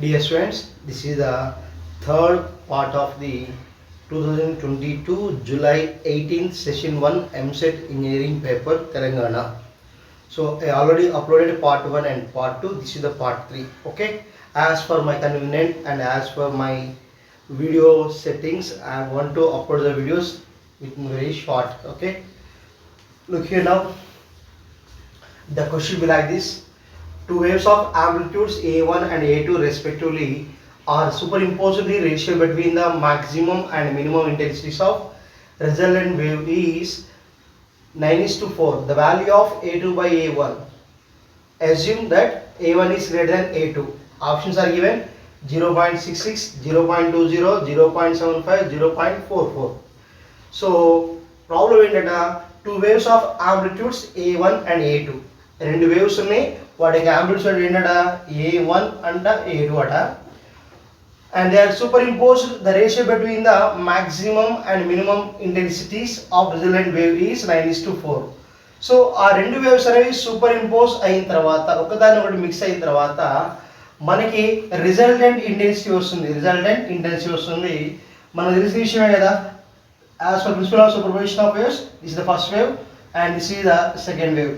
Dear students, this is the third part of the 2022 July 18th session 1 Eamcet engineering paper Telangana. So I already uploaded part 1 and part 2. This is the part 3. Okay, as per my convenience and as per my video settings, I want to upload the videos with very short. Okay, look here now. The question will be like this: two waves of amplitudes A1 and A2 respectively are superimposed. The ratio between the maximum and minimum intensities of resultant wave is 9:4. The value of A2 by A1. Assume that A1 is greater than A2. Options are given: 0.66, 0.20, 0.75, 0.44. So problem ఏంటంటే two waves of amplitudes A1 and A2. రెండు waves ఉన్నాయి, వాటికి amplitude ఏంటట A1 అంట A2 అట, and they are superimposed. The ratio between the maximum and minimum intensities of resultant wave is 9:4. So ఆ రెండు waves అనేవి సూపర్ ఇంపోజ్ అయిన తర్వాత, ఒకదాని ఒకటి మిక్స్ అయిన తర్వాత మనకి రిజల్టెంట్ ఇంటెన్సిటీ వస్తుంది. మనకు తెలిసిన విషయమే కదా, as per principle of superposition of waves, this is the first wave and this is the second wave.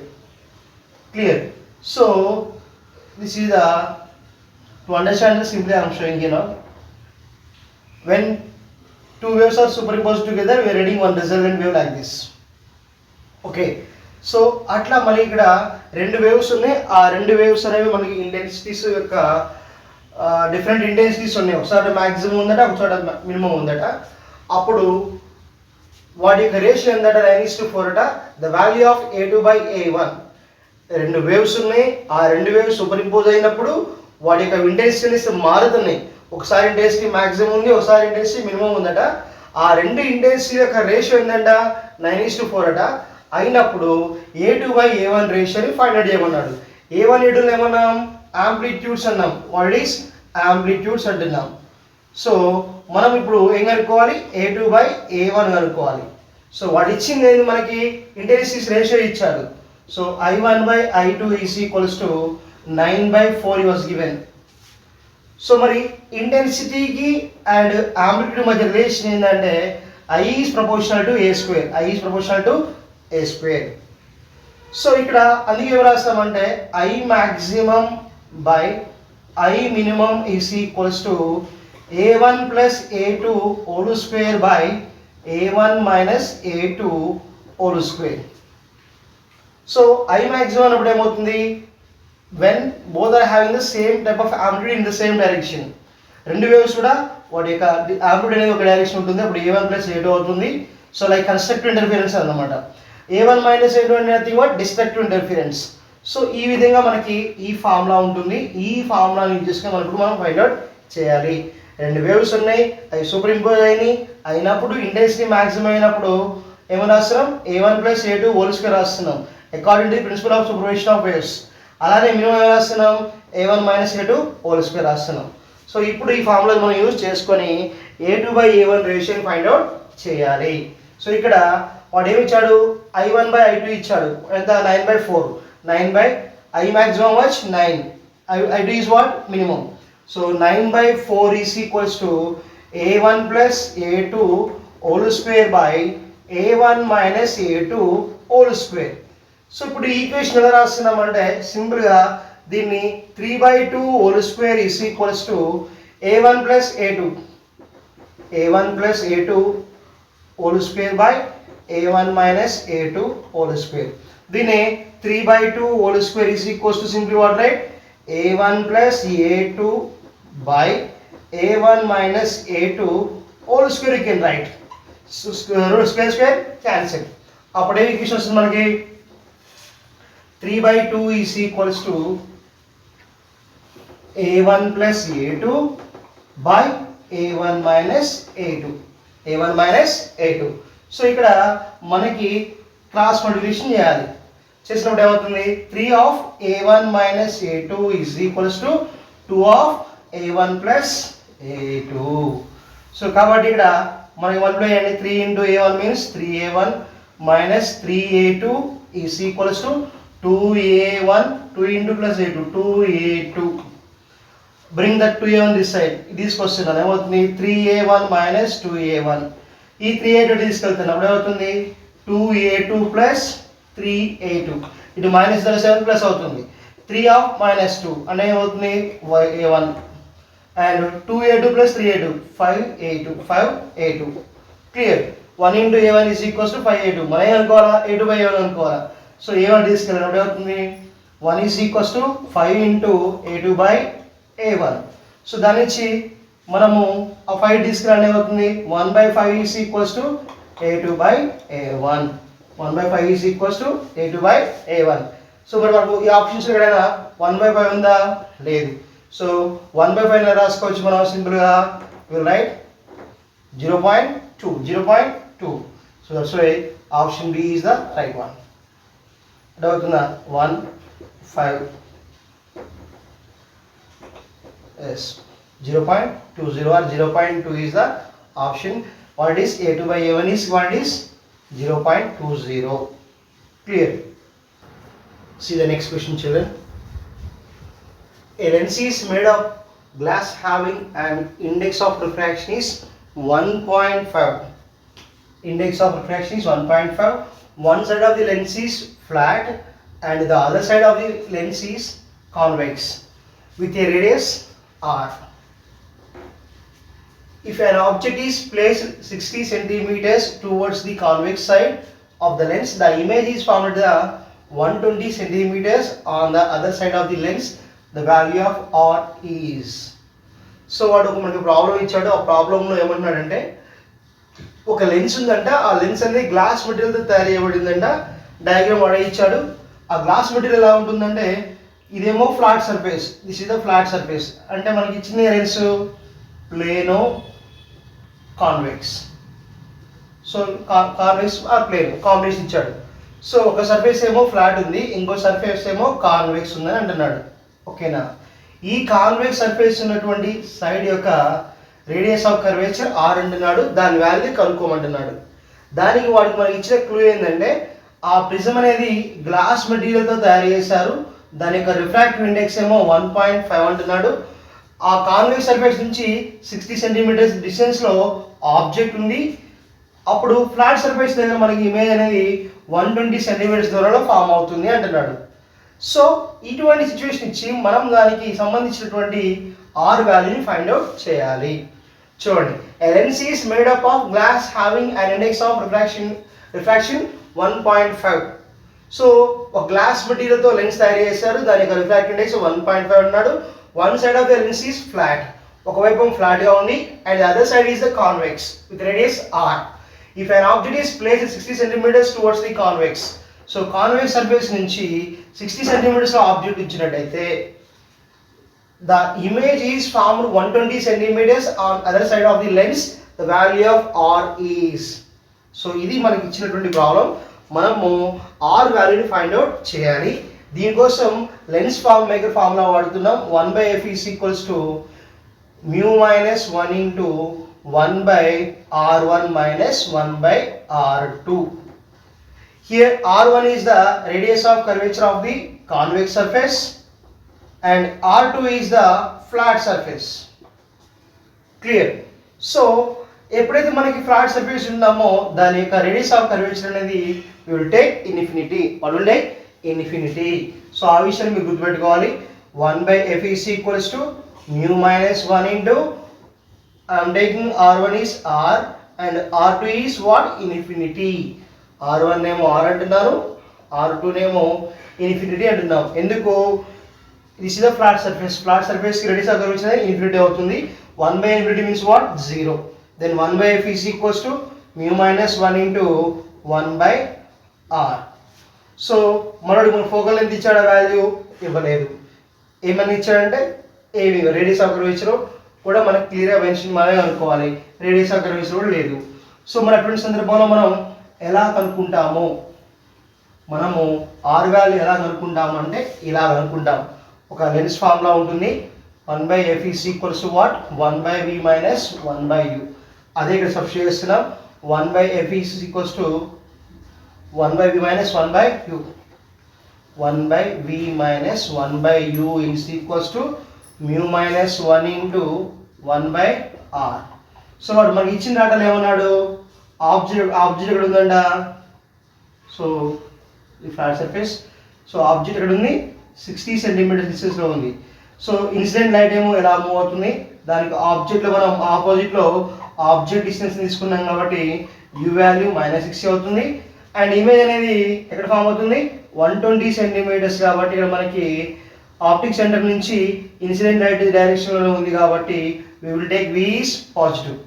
Clear? So this is the, to understand this simply I am showing here now. When two waves are superimposed together, we are getting one resultant wave like this. Okay, so అట్లా మనకి ఇక్కడ రెండు waves ఉన్నాయి. ఆ రెండు waves అనేవి మనకి intensities యొక్క డిఫరెంట్ ఇంటెన్సిటీస్ ఉన్నాయి. ఒకసారి మ్యాక్సిమం ఉందట, ఒకసారి మినిమం ఉందట. అప్పుడు వాటి యొక్క రేషియో ఏంటంటే 9:4 అట. The value of A2 by A1. రెండు వేవ్స్ ఉన్నాయి, ఆ రెండు వేవ్స్ సూపర్ ఇంపోజ్ అయినప్పుడు వాటి యొక్క ఇంటెన్సిటీస్ మారుతున్నాయి. ఒకసారి ఇంటెన్సిటీ మ్యాక్సిమం ఉంది, ఒకసారి ఇంటెన్సిటీ మినిమం ఉందట. ఆ రెండు ఇంటెన్సిటీ యొక్క రేషియో ఏంటంట 9:4 అట. అయినప్పుడు A2 by A1 రేషియోని ఫైండ్ అవుట్ చేయమన్నాడు. A1 A2 ఏమన్నాం? ఆంప్లిట్యూడ్స్ అన్నాం. వాట్ ఈస్ ఆంప్లిట్యూడ్స్ అంటున్నాం. సో మనం ఇప్పుడు ఏం కనుక్కోవాలి? A2 by A1 కనుక్కోవాలి. సో వాడు ఇచ్చింది ఏంది మనకి? ఇంటెన్సిటీస్ రేషియో ఇచ్చాడు. So I1 by I2 is equals to 9/4 was given. So మరి ఇంటెన్సిటీకి అండ్ ఆంప్లిట్యూడ్ మధ్య రిలేషన్ ఏంటంటే I is proportional to A square. I is proportional to A square. So ఇక్కడ అందుకే ఏం రాస్తామంటే I maximum by I minimum is equals to A1 plus A2 whole square by A1 minus A2 whole square. So I maximum అన్నప్పుడు ఏమవుతుంది? when both are having the same type of amplitude in the same direction. రెండు waves కూడా వాటి యొక్క amplitude అనేది ఒక direction ఉంటుంది. అప్పుడు A1 plus A2 అవుతుంది. సో లైక్ కన్స్ట్రక్టివ్ ఇంటర్ఫిరెన్స్ అన్నమాట. A1 minus A2 అంటే nothing but destructive interference. So ఈ విధంగా మనకి ఈ ఫార్ములా ఉంటుంది. ఈ ఫార్ములా యూజ్ చేసుకొని మనం ఫైండ్ అవుట్ చేయాలి. రెండు వేవ్స్ ఉన్నాయి, అవి సూపర్ ఇంపోజ్ అయినప్పుడు ఇంటెన్సిటీ మ్యాక్సిమం అయినప్పుడు ఏమని రాస్తున్నాం? A1 plus A2 whole square రాస్తున్నాం according to the principle of superposition of waves. అలానే మినిమం ఏం రాస్తున్నాం? A1 minus A2 whole square రాస్తున్నాం. సో ఇప్పుడు ఈ ఫార్ములా మనం యూజ్ చేసుకొని A2 by A1 రేషియోని ఫైండ్ అవుట్ చేయాలి. సో ఇక్కడ వాడు ఏమి ఇచ్చాడు? I1 by I2 ఇచ్చాడు. ఎంత? 9/4. 9 by I maximum was 9. I2 is what? Minimum. So 9/4 is equals to A1 plus A2 whole square by A1 minus A2 whole square. So ఇప్పుడు ఈ ఈక్వేషన్ ఎలా రాస్తున్నామంటే సింపుల్గా దీన్ని 3/2 whole square is equals to A1 plus A2. A1 plus A2 whole square by A1 minus A2 whole square. దీన్ని 3/2 whole square is equals to simply what, right? A1 plus A2 by A1 minus A2 whole square you can write. So square cancel. అప్పుడు ఏ equation వస్తుంది మనకి? 3/2 is equals to A1 plus A2 by A1 minus A2. A1 minus A2. So ఇక్కడ మనకి cross multiplication చేయాలి. చేసినప్పుడు ఏమవుతుంది? 3 of A1 minus A2 is equals to 2 of A1 plus A2. So కాబట్టి ఇక్కడ మనకి మల్టిప్లై చేయండి. 3 into A1 means 3A1 minus 3A2 is equals to 2A1, 2 into plus A2, 2A2. Bring that 2a1 this side తీసుకొస్తున్నాను, ఏమవుతుంది 3a1 minus 2a1. ఈ 3a2 తీసుకెళ్తాను, అప్పుడు ఏమవుతుంది 2a2 ప్లస్ 3a2. ఇటు మైనస్ 7 ప్లస్ అవుతుంది, 3 ఆఫ్ మైనస్ 2 అంటే ఏమవుతుంది a1 and 2a2 plus 3a2 5a2. Clear. 1 into a1 is equals to 5a2. మనం ఏమనుకోవాలా, a2 బై a1 అనుకోవాలా. సో a1 తీసుకెళ్ళినప్పుడు ఏమవుతుంది 1 is equals to 5 into a2 by a1. So దాని నుంచి మనము ఆ 5 తీసుకురాని ఏమవుతుంది 1 by 5 is equals to a2 by a1. 1 by 5 is equals to a2 by a1. So మరి మనకు ఈ ఆప్షన్స్ ఎక్కడైనా 1 బై 5 ఉందా, లేదు. సో 1 బై 5 రాసుకోవచ్చు మనం సింపుల్గా. Will write 0.2. So that's why option b is the right one. అర్థమవుతుందా? 1 5 yes 0.20 or 0.2 is the option. What is a2 by a1 is what is 0.20. Clear. See the next question, children. A lens is made of glass having an index of refraction is 1.5. Index of refraction is 1.5. One side of the lens is flat and the other side of the lens is convex with a radius r. If an object is placed 60 centimeters towards the convex side of the lens, the image is formed at 120 centimeters on the other side of the lens. The value of r is. So వాడు మనకి problem ఇచ్చాడు. ఆ ప్రాబ్లంలో ఏమంటున్నాడంటే ఒక lens ఉందంట, ఆ lens అనేది గ్లాస్ మెటీరియల్తో తయారు చేయబడిందంట. డయాగ్రామ్ వాడే ఇచ్చాడు. ఆ గ్లాస్ మెటీరియల్ ఎలా ఉంటుందంటే ఇదేమో flat surface, this is the flat surface. అంటే మనకి ఇచ్చిన lens plano convex. So convex or plane combination ఇచ్చాడు. సో ఒక సర్ఫేస్ ఏమో ఫ్లాట్ ఉంది, ఇంకో సర్ఫేస్ ఏమో కాన్వెక్స్ ఉందని అంటున్నాడు. ఓకేనా? ఈ కాన్వెక్స్ సర్ఫేస్ ఉన్నటువంటి సైడ్ యొక్క రేడియస్ ఆఫ్ కర్వేచర్ r అంటున్నాడు. దాని వాల్యూ కనుక్కోమంటున్నాడు. దానికి వాడికి మనకి ఇచ్చిన క్లూ ఏంటంటే ఆ ప్రిజం అనేది గ్లాస్ మెటీరియల్తో తయారు చేశారు. దాని యొక్క రిఫ్రాక్టివ్ ఇండెక్స్ ఏమో 1.5 అంటున్నాడు. ఆ కాన్వెక్స్ సర్ఫేస్ నుంచి 60 సెంటీమీటర్స్ డిస్టెన్స్లో ఆబ్జెక్ట్ ఉంది. అప్పుడు ఫ్లాట్ సర్ఫేస్ దగ్గర మనకి ఇమేజ్ అనేది 120 సెంటీమీటర్స్ దూరంలో ఫామ్ అవుతుంది అంటున్నాడు. సో ఇటువంటి సిచ్యువేషన్ ఇచ్చి మనం దానికి సంబంధించినటువంటి r వాల్యూని ఫైండ్ అవుట్ చేయాలి. చూడండి, a lens is made up of glass having an index of refraction 1.5. So ఒక గ్లాస్ మెటీరియల్తో లెన్స్ తయారు చేశారు. దాని యొక్క రిఫ్రాక్టివ్ ఇండెక్స్ 1.5 అన్నాడు. One side of the lens is flat, ఒకవైపు ఫ్లాట్గా ఉంది, and the other side is the convex with radius r. If an object is placed 60 centimeters towards the convex, so convex surface నుంచి 60 centimetres object ఇచ్చినట్టయితే the image is formed 120 centimeters on other side of the lens. The value of r is. So ఇది మనకి ఇచ్చినటువంటి problem. మనము r వాల్యూని find out చేయాలి. దీనికోసం lens form maker formula వాడుతున్నాం. 1/f is equals to mu minus 1 into 1/r1 minus 1/r2. Here r1 is the radius of curvature of the convex surface and r2 is the flat surface. Clear? So ఎప్పుడైతే మనకి flat surface ఉందామో దాని యొక్క radius of curvature అనేది we will take infinity. What will take? Infinity. So ఆ విషయాన్ని మీరు గుర్తుపెట్టుకోవాలి. 1/f is equals to mu minus 1 into I am taking r1 is r and r2 is what? Infinity. r1 నేమో r అంటున్నారు, r2 నేమో infinity అంటున్నాం. ఎందుకు? This is the flat surface. Flat surface కి రేడియస్ ఆఫ్ కర్వేచర్ అనేది infinity అవుతుంది. 1/infinity means what? 0. Then 1/f is equals to mu minus 1 into 1/r. సో మనోడు మన ఫోకల్ లెంత్ ఇచ్చాడు, వాల్యూ ఇవ్వలేదు. ఏమని ఇచ్చాడంటే ఏమి రేడియస్ ఆఫ్ కర్వేచర్ కూడా మనకు క్లియర్గా మెన్షన్ మనమే అనుకోవాలి. రేడియస్ ఆఫ్ కర్వేచర్ కూడా లేదు. సో మన అటువంటి సందర్భంలో మనం ఎలా కనుక్కుంటాము? మనము r వాల్యూ ఎలా కనుక్కుంటాము అంటే ఇలా కనుక్కుంటాం. ఒక లెన్స్ ఫార్ములా ఉంటుంది. 1/f is equals to what? 1/v minus 1/u. అదే ఇక్కడ సబ్స్టిట్యూట్ చేస్తున్నాం. 1/f is equals to 1/v minus 1/u. 1/v minus 1/u is equals to mu minus 1 into 1 by r. So వాడు మనకి ఇచ్చిన డేటాలో ఏమన్నాడు, ఆబ్జెక్ట్ ఎక్కడ ఉందంట, సో ఈ ఫ్లాట్ సర్ఫేస్, సో ఆబ్జెక్ట్ ఎక్కడ ఉంది 60 సెంటీమీటర్ డిస్టెన్స్లో ఉంది. సో ఇన్సిడెంట్ లైట్ ఏమో ఎలా మూవ్ అవుతుంది, దానికి ఆబ్జెక్ట్లో మనం ఆపోజిట్లో ఆబ్జెక్ట్ డిస్టెన్స్ తీసుకున్నాం కాబట్టి యూ వాల్యూ -60 అవుతుంది. అండ్ ఇమేజ్ అనేది ఎక్కడ ఫామ్ అవుతుంది 120 సెంటీమీటర్స్ కాబట్టి ఇక్కడ మనకి ఆప్టిక్ సెంటర్ నుంచి ఇన్సిడెంట్ లైట్ డైరెక్షన్లో ఉంది కాబట్టి we will take V is positive.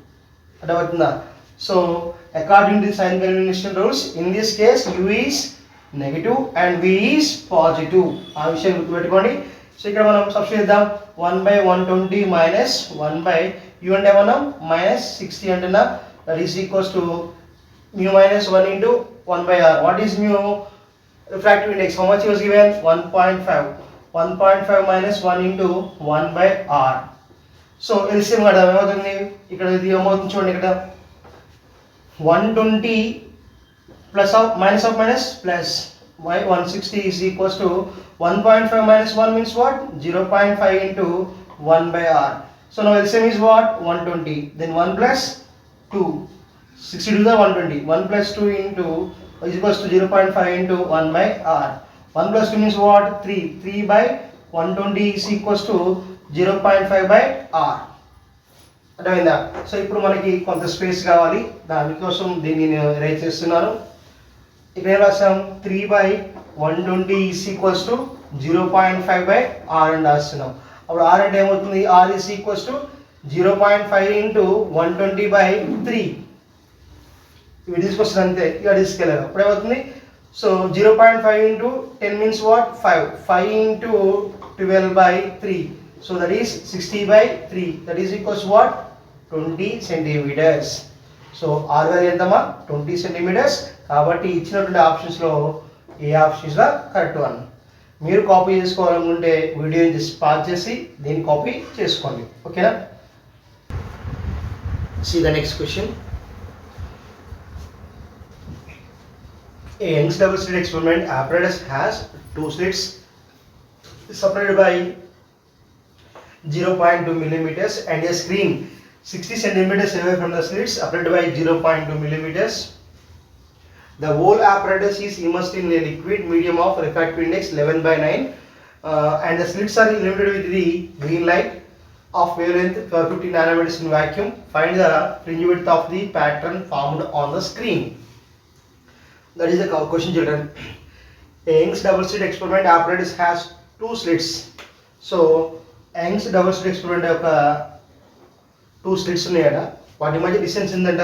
అర్థమవుతుందా? So according to sign convention rules in this case U is negative and V is positive. ఆ విషయం గుర్తుపెట్టుకోండి. సో ఇక్కడ మనం సబ్స్టిట్యూట్ చేద్దాం. 1/120 minus 1/u అంటే మనం -60 అంటున్నా, that is equals to mu minus 1 into 1/r. What is mu? Refractive index. How much was given? 1.5. 1.5 minus 1 into 1/r. So LCM కదా ఏమవుతుంది, ఇక్కడ ఇది ఏమవుతుంది చూడండి, ఇక్కడ 120 plus of minus plus y 160 is equals to 1.5 minus 1 means what? 0.5 into 1/r. So now LCM is what? 120. Then 1 plus 2. 60 to the 120. 1 plus 2 into is equals to 0.5 into 1/r. 1 plus 2 means what? 3. 3 by 120 is equals to 0.5/r. అర్థమైందా? So ఇప్పుడు మనకి కొంత space కావాలి, దానికోసం దీన్ని నేను right చేస్తున్నాను. ఇక్కడ ఏం రాసాం, 3/120 is equals to 0.5/r అని రాస్తున్నాం. అప్పుడు r అంటే ఏమవుతుంది, r is equals to 0.5 into 120/3. ఇవి తీసుకొస్తుంది అంతే, ఇక తీసుకెళ్ళారు. అప్పుడు ఏమవుతుంది, so 0.5 into 10 means what? 5. 5 into 12/3. So that is 60/3. That is equals to what? 20 centimeters. So r value ఎంతమా 20 సెంటీమీటర్స్. కాబట్టి ఇచ్చినటువంటి ఆప్షన్స్లో ఏ option is the correct one. మీరు కాపీ చేసుకోవాలనుకుంటే వీడియోని జస్ట్ పాజ్ చేసి దీన్ని కాపీ చేసుకోండి, ఓకేనా? See the next question. A Young's double slit experiment apparatus has two slits separated by 0.2 millimeters and a screen 60 centimeters away from the slits separated by 0.2 millimeters. The whole apparatus is immersed in a liquid medium of refractive index 11/9 and the slits are illuminated with the green light of wavelength 50 nanometers in vacuum. Find the fringe width of the pattern formed on the screen. That is the question, children. A Young's double slit experiment apparatus has two slits. So Young's double slit experiment యొక్క 2 slits ఉన్నాయట. వాటి మధ్య distance ఏంటంట,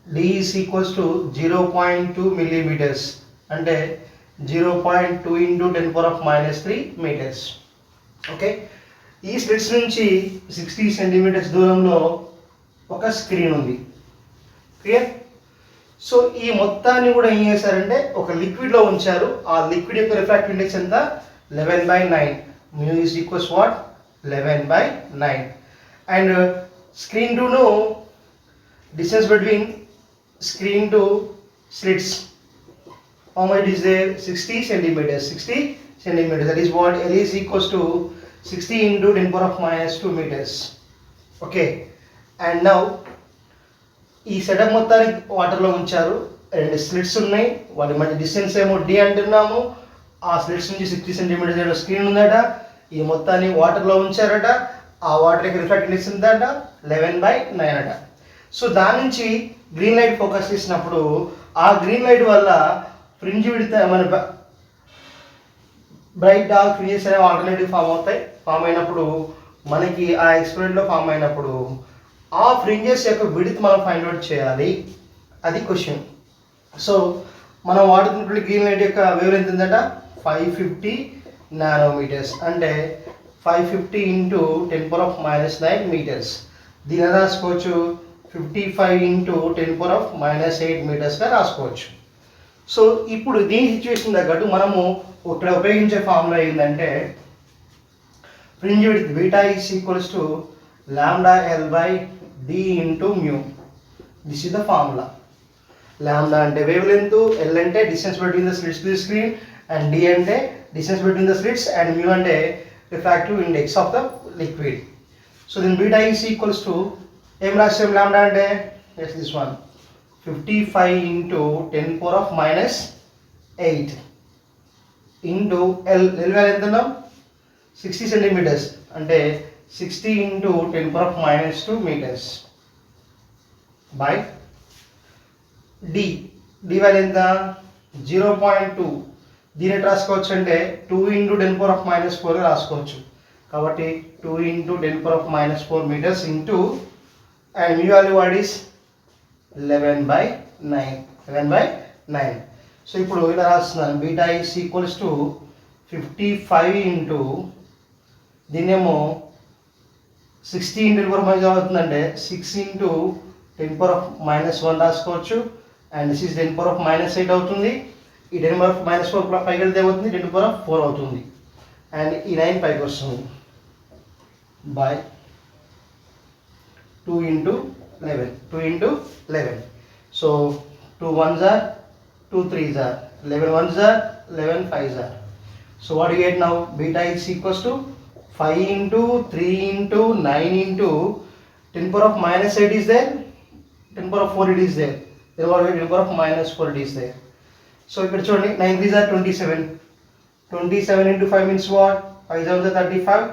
d is equals to 0.2 millimeters అంటే 0.2 into 10⁻³ meters. Okay, ఈ slits నుంచి 60 centimetres దూరంలో ఒక స్క్రీన్ ఉంది. క్లియర్? సో ఈ మొత్తాన్ని కూడా ఏం చేశారంటే ఒక లిక్విడ్లో ఉంచారు. ఆ లిక్విడ్ యొక్క రిఫ్రాక్టివ్ ఇండెక్స్ ఎంత 11/9. mu is equals what? 11/9. And screen 2 no distance between screen to slits, how much is there? 60 centimeters. 60 centimeters, that is what? L is equals to 60 into 10⁻² meters. Okay, and now ఈ setup మొత్తాన్ని వాటర్లో ఉంచారు. 2 slits ఉన్నాయి, వాటి మధ్య distance ఏమో d అంటున్నాము. ఆ స్లిట్స్ నుంచి 60 సెంటీమీటర్స్ స్క్రీన్ ఉందట. ఈ మొత్తాన్ని వాటర్లో ఉంచారట. ఆ వాటర్ యొక్క రిఫ్రాక్టివ్ ఇండెక్స్ ఎంతట 11/9 అట. సో దాని నుంచి గ్రీన్ లైట్ ఫోకస్ చేసినప్పుడు ఆ గ్రీన్ లైట్ వల్ల ఫ్రింజ్ విడ్త్ మన బ్రైట్ డార్క్ ఫ్రింజెస్ అనేవి ఆల్టర్నేటివ్ ఫామ్ అయినప్పుడు మనకి ఆ ఎక్స్పెరిమెంట్లో ఫామ్ అయినప్పుడు ఆ ఫ్రింజెస్ యొక్క విడ్త్ మనం ఫైండ్ అవుట్ చేయాలి. అది క్వశ్చన్. సో మనం వాడుతున్నటువంటి గ్రీన్ లైట్ యొక్క వేవ్ లెంత్ ఎంతట 550 నానోమీటర్స్ అంటే 550 into 10⁻⁹ meters. దీని రాసుకోవచ్చు 55 into 10⁻⁸ meters రాసుకోవచ్చు. సో ఇప్పుడు దీని సిచ్యువేషన్ తగ్గట్టు మనము ఇక్కడ ఉపయోగించే ఫార్ములా ఏంటంటే fringe width beta is equals to λL/d into mu. This is the formula. Lambda అంటే వేవ్ లెంత్, ఎల్ అంటే distance between the slits to the screen, and d అంటే distance between the slits, and mu అంటే refractive index of the liquid. So then beta is equals to m rasam lambda ante yes this one 55 into 10 power of minus 8 into L value ఎంత 60 centimeters అంటే 60 into 10 power of minus 2 meters by D value ఎంత 0.2 దీన్ని రాసుకోవచ్చు అంటే 2 into 10 power of minus 4 రాసుకోవచ్చు కాబట్టి 2 into 10 power of minus 4 meters into and mu value what is 11/9 సో ఇప్పుడు ఇలా రాస్తున్నాను beta is equals to 55 into దీన్నేమో 60 into 10 power of minus అవుతుందంటే 6 into 10 power of minus 1 రాసుకోవచ్చు and this is 10 power of minus 8 అవుతుంది ఈ 10 power of minus 4 పైకి వెళ్తే అవుతుంది 10 power of 4 అవుతుంది అండ్ ఈ 9 పైకి వస్తుంది by 2 into 11 so 2 1s are 2 3s are 11 1s are 11 5s are so what do you get now beta is equals to 5 into 3 into 9 into 10 power of minus 8 is there 10 power of 4 it is there then what 10 power of minus 4 it is there so ఇక్కడ చూడండి 9 3s are 27 into 5 means what 5 7s are 35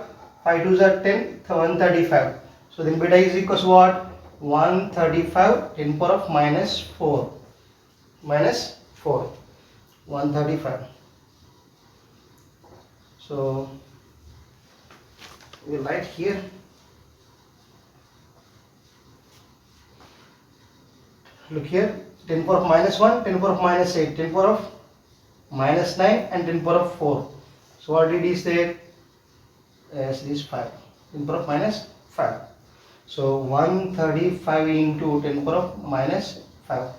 5 2s are 10 135 so then beta is equals to what 135 10 power of minus 4 135 so we write here look here 10 power of minus 1 10 power of minus 8 10 power of minus 9 and 10 power of 4 so what it is there yes this 5 10 power of minus 5 so 135 into 10 power of minus 5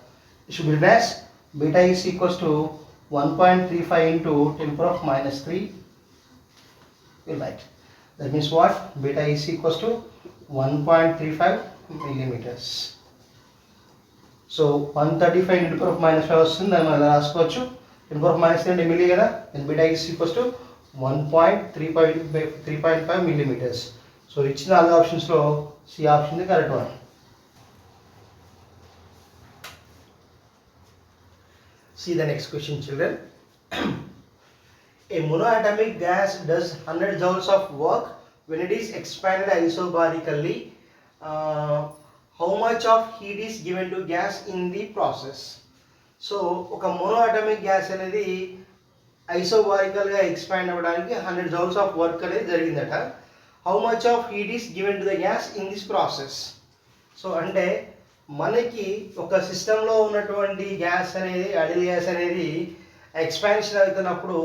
it should be written as beta is equals to 1.35 into 10 power of minus 3 we'll write that means what beta is equals to 1.35 millimeters so 135 into 10 power of minus 5 వస్తుంది దాన్ని మనం రాసుకోవచ్చు 10 power of minus 3 అంటే milli కదా then beta is equals to 3.5 millimeters so ఇచ్చిన అన్ని options లో c option the correct one see the next question children a monoatomic gas does 100 joules of work when it is expanded isobarically how much of heat is given to gas in the process so oka monoatomic gas అనేది ఐసోబారికల్ గా expand అవ్వడానికి 100 joules of work అనేది జరిగిందట how much of heat is given to the gas in this process so అంటే మనకి ఒక system లో ఉన్నటువంటి గ్యాస్ అనేది ఐడియల్ గ్యాస్ అనేది ఎక్స్పాన్షన్ అవుతున్నప్పుడు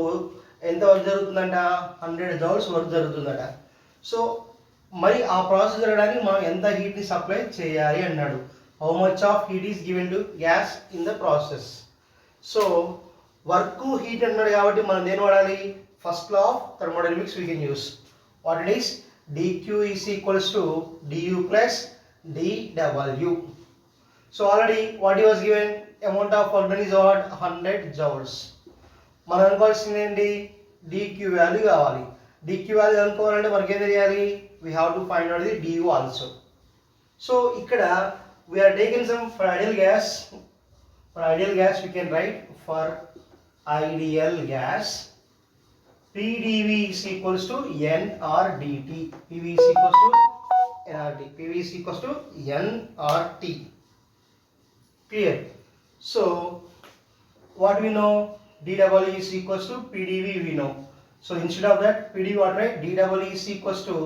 ఎంత వర్క్ జరుగుతుందంట 100 joules వర్క్ జరుగుతుందట సో మరి ఆ ప్రాసెస్ జరగడానికి మనం ఎంత హీట్ ని సప్లై చేయాలి అన్నాడు how much of heat is given to gas in the process so work heat అన్నాడు కాబట్టి మనం దేని వాడాలి first law of thermodynamics we can use what it is dq is equals to du plus dw so already what he was given amount of work done is what 100 joules మనం అనుకోవాల్సింది ఏంటి dq value కావాలి dq value అనుకోవాలంటే మనకి ఏం తెలియాలి we have to find out the du also so ఇక్కడ we are taking some for ideal gas we can write for ideal gas PdV is equals to nRdt PV is equals to nRT PV is equals to nRT clear so what we know dW is equals to PdV we know so instead of that PdV what right dW is equals to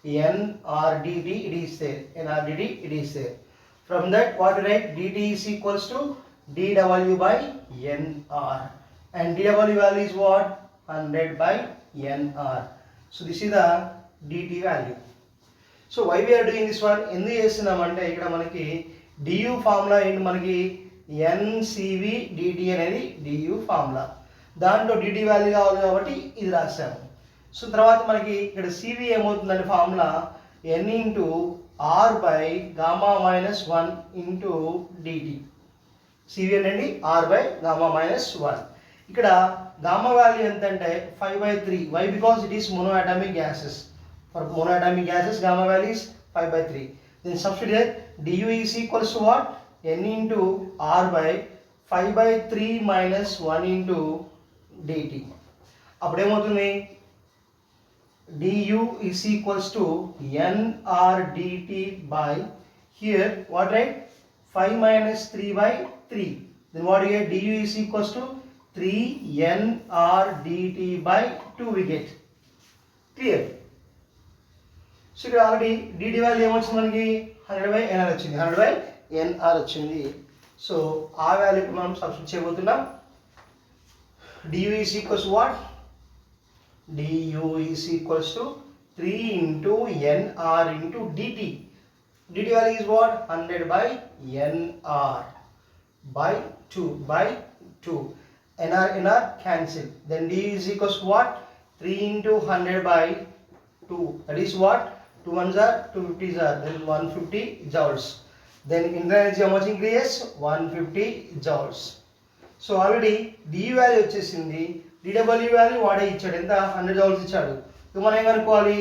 nRdt it is there nRdt it is there from that what right dt is equals to dW by nR and dW value is what 100 by nR so this is the dt value so why we are doing this one ఎందుకు చేస్తున్నామంటే ఇక్కడ మనకి du formula ఏంటి మనకి ncv dt అనేది du formula దాంట్లో dt value కావాలి కాబట్టి ఇది రాసాము సో తర్వాత మనకి ఇక్కడ cv ఏమవుతుందంటే formula n into r by gamma minus 1 into dt cv అనేది r by gamma minus 1 ఇక్కడ gamma value entante 5/3. Why? Because it is monoatomic gases. For monoatomic gases gamma value is 5/3. Then substitute here du is equals to what? N into r by 5/3 minus 1 into dt. అప్పుడు ఏమవుతుంది? du is equals to nr dt by here what, right? 5 minus 3 by 3. Then what you get? Du is equals to 3nr dt by 2 we get. Clear? So ఇక్కడ already dt value ఏమొచ్చింది మనకి? 100/nr వచ్చింది. 100/nr వచ్చింది. So ఆ వాల్యూకి మనం substitute చేయబోతున్నాం. du is equals to what? du is equals to 3 into nr into dt. dt value is what? 100/nr by 2 by 2. nr cancel. Then d is equals to what? 3 into 100/2. That is what? 2 ones are 250s are. Then 150 joules. Then internal energy how much increases? 150 joules. So already d value వచ్చేసింది. dw value వాడే ఇచ్చాడు. ఎంత? 100 joules ఇచ్చాడు. So మనం ఏం అనుకోవాలి?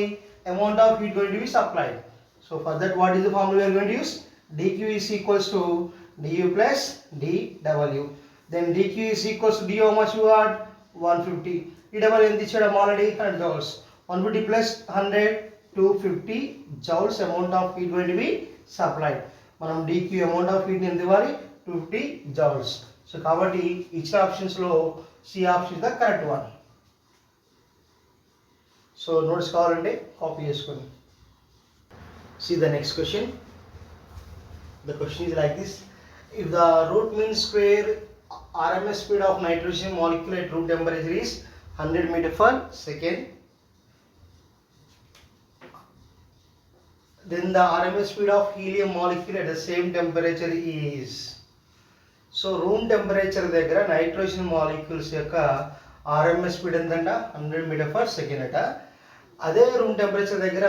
Amount of heat going to be supplied. So for that what is the formula we are going to use? dq is equals to du plus dw. Then dq is equals to du how much you got? 150. dw ఎంత ఇచ్చాడు? already 100 joules. 150 plus 100 250 joules amount of heat going to be supplied. మనం dq amount of heat ఎంత ఇవ్వాలి? 250 joules. So కాబట్టి ఇచ్చిన options లో C option is the correct one. So notes కావాలంటే copy చేసుకోండి. See the next question. The question is like this. If the root mean square RMS speed of nitrogen molecule at room temperature is 100 meter per second, then the RMS speed of helium molecule at the same temperature is. So room temperature దగ్గర nitrogen molecules యొక్క RMS speed ఎంతంట? 100 meter per second అట. అదే room temperature దగ్గర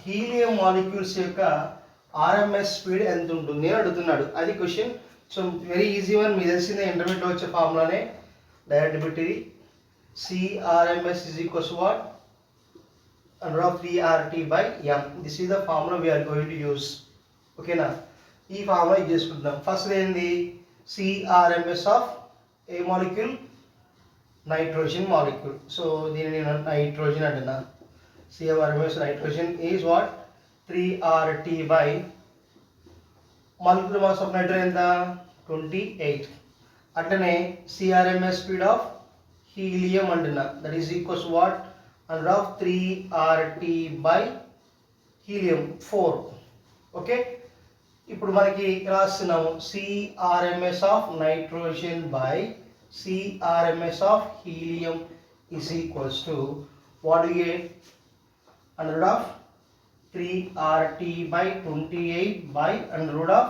helium molecules యొక్క RMS speed ఎంత ఉంటుంది అని అడుగుతున్నాడు. అది question. So very easy one. మీకు తెలిసిందే ఇంటర్మీడియట్లో వచ్చే ఫార్ములానే. డైరెక్ట్ పెట్టి CRMS is equals to what? Under of 3RT by m. This is the formula we are going to use. Okay na? ఈ ఫార్ములా యూజ్ చేసుకుందాం. ఫస్ట్ ఏంది? CRMS of a molecule? Nitrogen molecule. So దీనిని nitrogen అంటున్నా. CRMS nitrogen is what? 3RT by molecular mass of nitrogen ఎంత? 28. అట్లనే CRMS speed of helium అంటున్నా. That is equals to what? Under of 3RT by helium 4. Okay. ఇప్పుడు మనకి రాస్తున్నాము CRMS of nitrogen by CRMS of helium is equals to what do you get? Under root of 3RT by 28 by under root of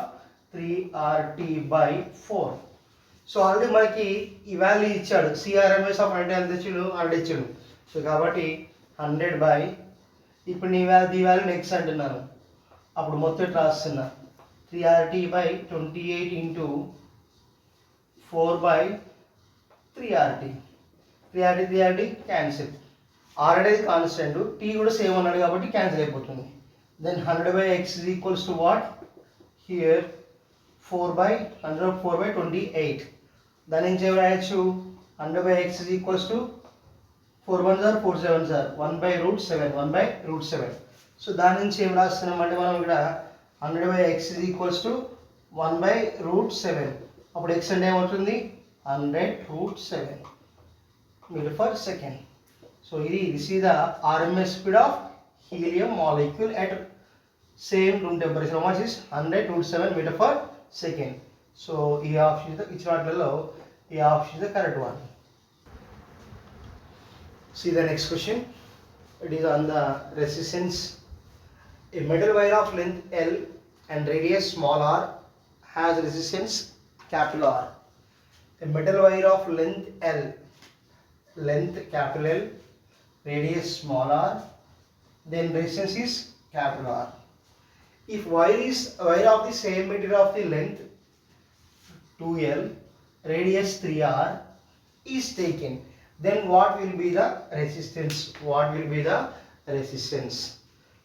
3RT by 4. So already మనకి ఈ value ఇచ్చాడు. CRMS of nitrogen ఎంత ఇచ్చాడు? 100 ఇచ్చాడు. So కాబట్టి 100 by ఇప్పుడు ఈ value next అంటున్నాను. అప్పుడు మొత్తం రాస్తున్నా 3RT by 28 into 4 by 3RT. 3RT cancel. R అనేది కాన్స్టెంట్, T కూడా సేమ్ అన్నాడు కాబట్టి క్యాన్సిల్ అయిపోతుంది. Then 100/x is equals to what? Here 100/28. దాని నుంచి ఏం రాయొచ్చు? 100/x is equals to 4 1s are 4 7s are 1/√7. 1/√7. So దాని నుంచి ఏం రాస్తున్నామంటే మనం ఇక్కడ 100/x is equals to 1/√7. అప్పుడు x అంటే ఏమవుతుంది? 100√7 metre per second. So this is the RMS speed of helium molecule at same room temperature. How much is 100√7 meter per second. So ఈ option ఇచ్చిన వాటిలో ఈ option is the correct one. See the next question. It is on the resistance. A metal wire of length L and radius small r has resistance capital R. A metal wire of length L, length capital L, radius small r, then resistance is capital R. If wire of the same material of the length 2L, radius 3R is taken then what will be the resistance?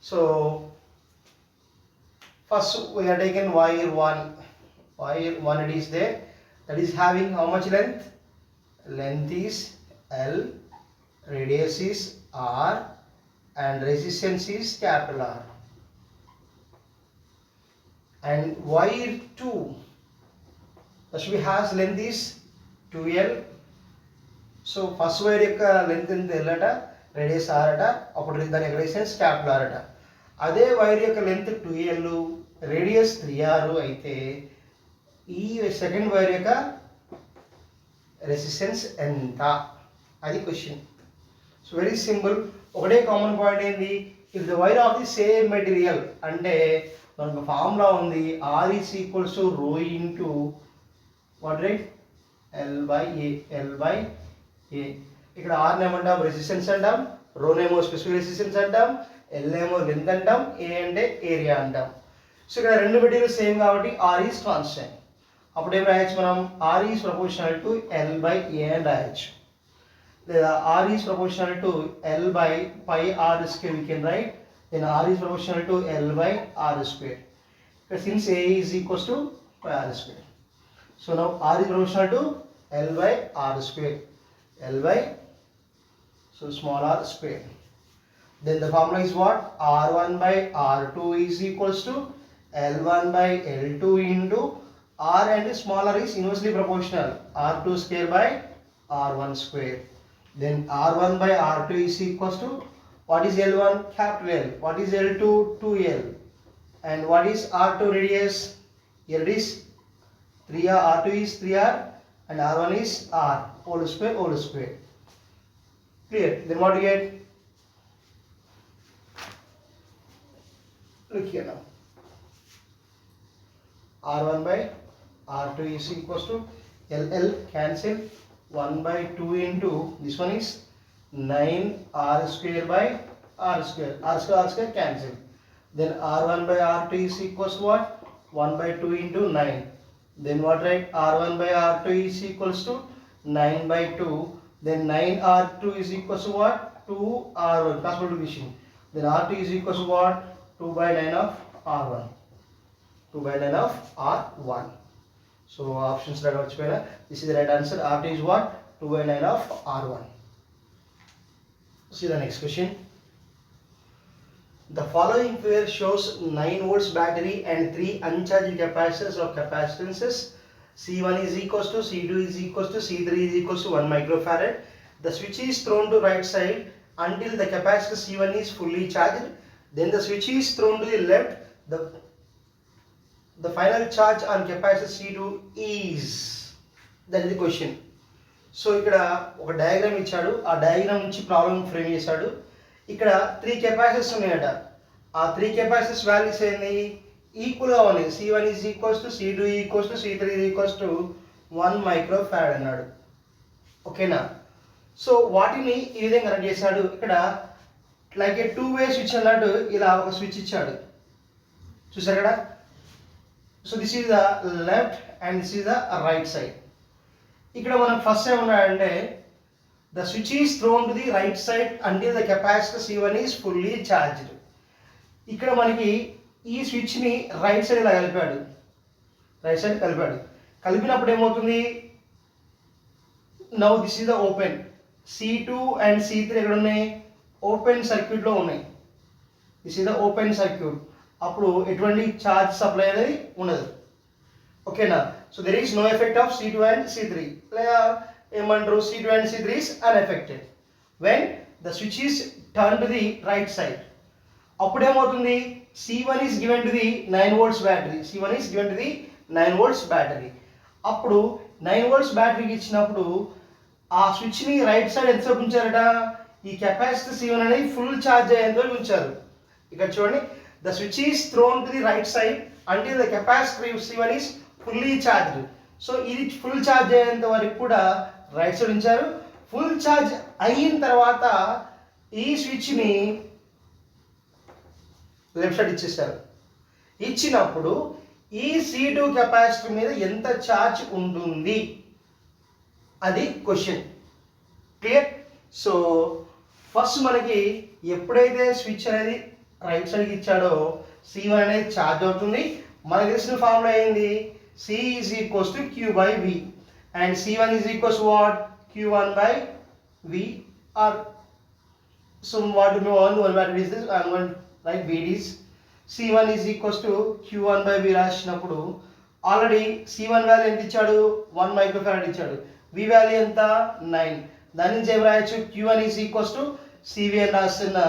So first we are taken wire 1. Wire 1 it is there, that is having how much length? Length is L, radius is R, and resistance is capital R. And wire 2, that should be has length is 2L. So first wire యొక్క length ఎంత L అట, radius R అట, అప్పుడు దాని యొక్క resistance capital R అట. అదే wire యొక్క లెంత్ 2L, రేడియస్ 3R అయితే ఈ సెకండ్ వైర్ యొక్క రెసిస్టెన్స్ ఎంత? అది క్వశ్చన్. So very simple. ఒకటే కామన్ పాయింట్ ఏంది? If the wire of the same material అంటే మనకు ఫార్ములా ఉంది, R is equals to rho into what right L by A. ఇక్కడ R ఏమంటాం? రెసిస్టెన్స్ అంటాం, రోనేమో స్పెసిఫిక్ రెసిస్టెన్స్ అంటాం, L ఏమో లెంత్ అంటాం, ఏ అంటే ఏరియా అంటాం. సో ఇక్కడ రెండు మెటీరియల్ సేమ్ కాబట్టి R ఈజ్ కాన్స్టెంట్. అప్పుడు ఏం రాయొచ్చు మనం? R is proportional to L by ఏ అని రాయొచ్చు. లేదా R is proportional to L by pi R square we can write. Then R is proportional to L by R square. ఇక్కడ since A is equals to pi R square. So now R is proportional to L by R square. L by so small r square. Then the formula is what? R1 by R2 is equals to L1 by L2 into R, and small r is inversely proportional, R2 square by R1 square. Then R1 by R2 is equals to what is L1? Capital L. What is L2? 2L. And what is R2 radius? Here it is 3R, R2 is 3R, and R1 is R, whole square. Clear? Then what do you get? Look here now. R1 by R2 is equals to LL cancel, 1 by 2 into this one is 9R square by R square. R square cancel. Then R1 by R2 is equals to what? 1 by 2 into 9. Then what, right? R1 by R2 is equals to 9 by 2. Then 9R2 is equals to what? 2R1. Class multiplication. Then R2 is equals to what? 2 by 9 of R1. 2 by 9 of R1. So options that are chosen. This is the right answer. R2 is what? 2 by 9 of R1. See the next question. The following figure shows 9 volts battery and 3 uncharged capacitors of capacitances. C1 is equals to, C2 is equals to, C3 is equals to 1 microfarad. The switch is thrown to right side until the capacitor C1 is fully charged. Then the switch is thrown to the left. The final charge on capacitor C2 is. That is the question. So ఇక్కడ ఒక diagram ఇచ్చాడు, ఆ diagram నుంచి problem frame చేశాడు. ఇక్కడ 3 capacitors ఉన్నాయట. ఆ 3 capacitors values ఏంది? ఈక్వల్గా ఉన్నాయి. C1 is equals to, C2 equals to, C3 equals to 1 microfarad అన్నాడు. ఓకేనా? సో వాటిని ఈ విధంగా కనెక్ట్ చేశాడు. ఇక్కడ లైక్ ఏ 2-వే స్విచ్ అన్నట్టు ఇలా ఒక స్విచ్ ఇచ్చాడు. చూసారు కదా? So this is the left and this is the right side. ఇక్కడ మనం ఫస్ట్ ఏమన్నాడంటే the switch is thrown to the right side until the capacitor C1 is fully charged. ఇక్కడ మనకి ఈ స్విచ్ ని రైట్ సైడ్ ఇలా కలిపాడు. కలిపినప్పుడు ఏమవుతుంది? Now this is the open. C2 and C3 ఎక్కడ ఉన్నాయి? ఓపెన్ సర్క్యూట్ లో ఉన్నాయి. This is the open circuit. అప్పుడు ఎటువంటి ఛార్జ్ సప్లై అనేది ఉండదు. ఓకేనా? So there is no effect of C2 and C3. లేదా ఏమంటారు? C2 and C3 is unaffected when the switch is turned to the right side. అప్పుడు ఏమవుతుంది? C1 is given to the 9 volts battery. C1 is given to the 9 volts battery. అప్పుడు 9 volts బ్యాటరీకి ఇచ్చినప్పుడు ఆ switch ని right side ఎంతసేపు ఉంచారట? ఈ capacitor C1 అనేది full charge అయ్యేంత వరకు ఉంచారు. ఇక్కడ చూడండి, the switch is thrown to the right side until the capacitor C1 is fully charged. So ఇది ఫుల్ ఛార్జ్ అయ్యేంత వరకు కూడా రైట్ సైడ్ ఉంచారు. ఫుల్ ఛార్జ్ అయిన తర్వాత ఈ స్విచ్ని లెఫ్ట్ సైడ్ ఇచ్చేసారు. ఇచ్చినప్పుడు ఈ C2 కెపాసిటర్ మీద ఎంత ఛార్జ్ ఉంటుంది అది క్వశ్చన్. క్లియర్. సో ఫస్ట్ మనకి ఎప్పుడైతే స్విచ్ అనేది రైట్ సైడ్కి ఇచ్చాడో C1 అనేది ఛార్జ్ అవుతుంది. మనకి తెలిసిన ఫార్ములా ఏంది, C is equals to Q by V and C1 is equals what, Q1 by V or so what do you want to what is this, I'm going to write V is C1 is equals to Q1 by V రాసినప్పుడు already C1 value ఎంత ఇచ్చాడు, 1 microfarad ఇచ్చాడు, V value ఎంత 9. దాని నుంచి ఏం రాయొచ్చు, Q1 is equals to CV అని రాస్తున్నా,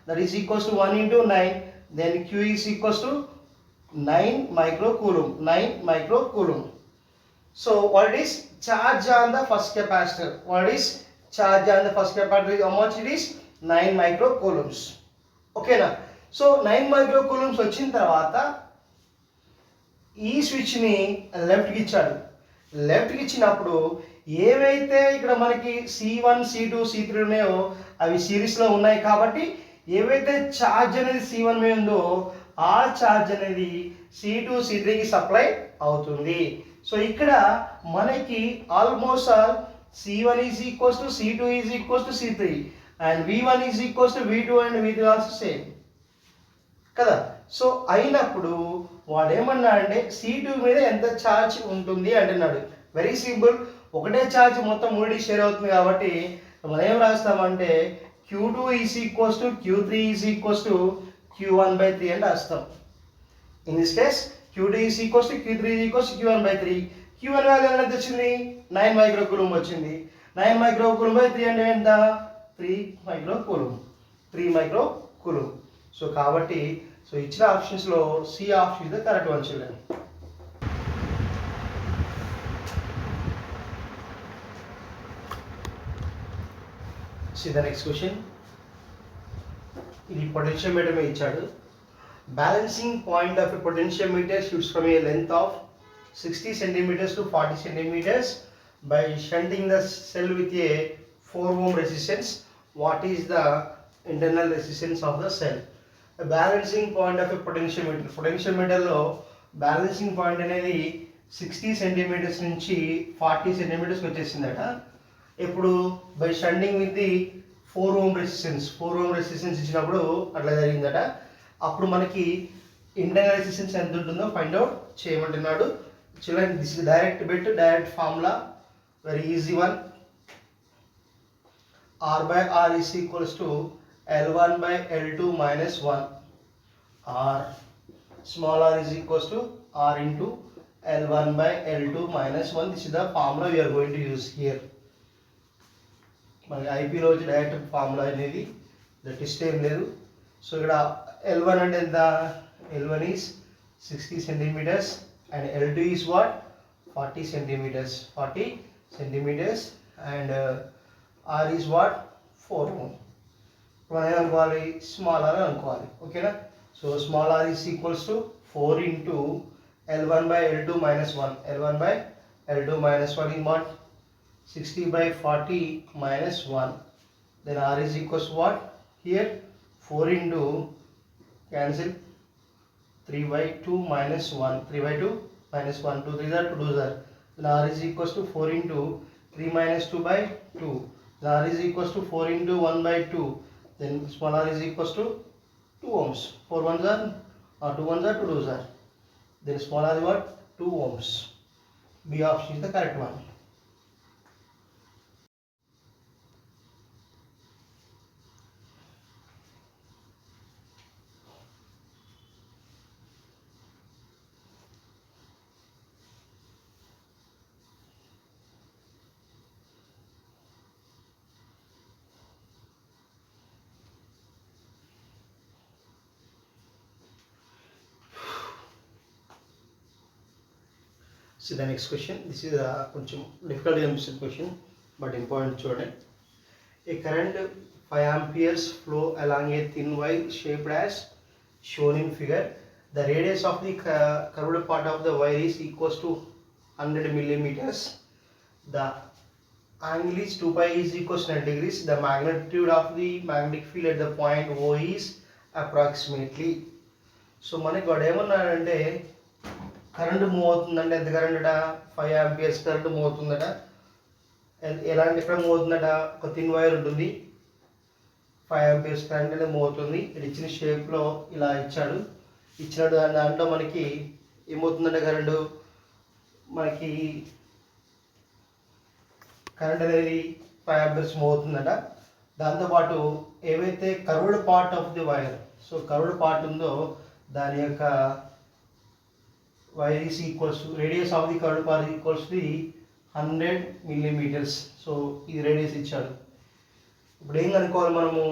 that is equals to 1 into 9, then Q is equals to 9 microcoulomb, 9 microcoulomb. So what it is, charge on the first capacitor, what is charge on the first capacitor, how much it is, 9 microcoulombs. ఓకేనా. So 9 microcoulombs వచ్చిన తర్వాత ఈ స్విచ్ని లెఫ్ట్కి ఇచ్చాడు. లెఫ్ట్కి ఇచ్చినప్పుడు ఏవైతే ఇక్కడ మనకి C1 C2 C3 ఉన్నాయో అవి సిరీస్లో ఉన్నాయి కాబట్టి ఏవైతే ఛార్జ్ అనేది C1 మీద ఉందో ఆ ఛార్జ్ అనేది C2 C3కి సప్లై అవుతుంది. సో ఇక్కడ మనకి almost all C1 is equals to C2 is equals to C3 and V1 is equals to V2 and V3 also same కదా. సో అయినప్పుడు వాడు ఏమన్నాడంటే C2 మీద ఎంత ఛార్జ్ ఉంటుంది అంటున్నాడు. వెరీ సింపుల్, ఒకటే ఛార్జ్ మొత్తం మూడింటికి షేర్ అవుతుంది కాబట్టి మనం ఏం రాస్తామంటే Q2 is equals to Q3 is equals to Q1 by 3 అని రాస్తాం. In this case Q2 is equals to Q3 is equals to Q1 by 3. Q1 value ఎంత వచ్చింది, 9 మైక్రోకూలంబ్ వచ్చింది. 9 మైక్రోకూలంబ్ by 3 అంటే ఎంత, 3 మైక్రోకూలంబ్, 3 మైక్రోకూలంబ్. సో కాబట్టి సో ఇచ్చిన ఆప్షన్స్లో c option is the correct one children. See the next question. ఇది పొటెన్షియోమీటర్ మీద ఇచ్చాడు. Balancing point of a potentiometer shoots from a length of 60 centimeters to 40 centimeters by shunting the cell with a 4 ohm resistance. What is the internal resistance of the cell? A balancing point of a potentiometer. పొటెన్షియోమీటర్లో balancing point అనేది 60 centimeters నుంచి 40 centimeters వచ్చేసిందట. ఇప్పుడు by shunting with the 4 ohm resistance, 4 ohm resistance ఇచ్చినప్పుడు అట్లా జరిగిందట. అప్పుడు మనకి ఇంటర్నల్ రెసిస్టెన్స్ ఎంత ఉంటుందో ఫైండ్ అవుట్ చేయమంటున్నాడు. చూడండి, this is direct bit, direct formula, very easy one. R by R is equals to L1 by L2 minus 1. R small r is equals to R into L1 by L2 minus 1. This is the formula we are going to use here. మనకి ఐపీలో వచ్చి direct formula అనేది twist ఏం లేదు. So ఇక్కడ L1 అంటే ఎంత, L1 is 60 centimeters and L2 is what, 40 centimeters, 40 centimeters and R is what, 4 ohm. మనం ఏమనుకోవాలి, స్మాల్ r అనుకోవాలి. ఓకేనా. So small r is equals to 4 into L1 by L2 minus 1. L1 by L2 minus 1 is what, 60 by 40 minus 1. Then R is equals to what, here 4 into, cancel, 3 by 2 minus 1, 3 by 2 minus 1, 2 3 are 2 2s are. Then R is equals to 4 into 3 minus 2 by 2. Then R is equals to 4 into 1 by 2. Then small r is equals to 2 ohms. 4 1s are, 2 1s are, 2 2s are. Then small r is what, 2 ohms. B option is the correct one. See the next question. This is a కొంచెం difficult question but important చూడండి. A current 5 amperes flow along a thin wire shaped as shown in figure. The radius of the curved part of the wire is equals to 100 millimeters. The angle is 2 pi is equals to 90 degrees. The magnitude of the magnetic field at the point O is approximately. So మనకి వాడు ఏమన్నాడంటే current move అవుతుందంటే ఎంత current, 5 amperes current move అవుతుందట. ఎలాంటి ఎక్కడ move అవుతుందట, ఒక thin wire ఉంటుంది, 5 amperes current అనేది మూవ్ అవుతుంది. ఇది ఇచ్చిన షేప్లో ఇలా ఇచ్చినాడు దాంట్లో మనకి ఏమవుతుందంటే మనకి కరెంట్ అనేది 5 amperes మూవ్ అవుతుందట. దాంతోపాటు ఏవైతే curved part of the wire, so curved part ఉందో దాని యొక్క wire is equals radius of the curved part equals the 100 millimeters. So ఇది రేడియస్ ఇచ్చాడు. ఇప్పుడు ఏం కనుక్కోవాలి మనము,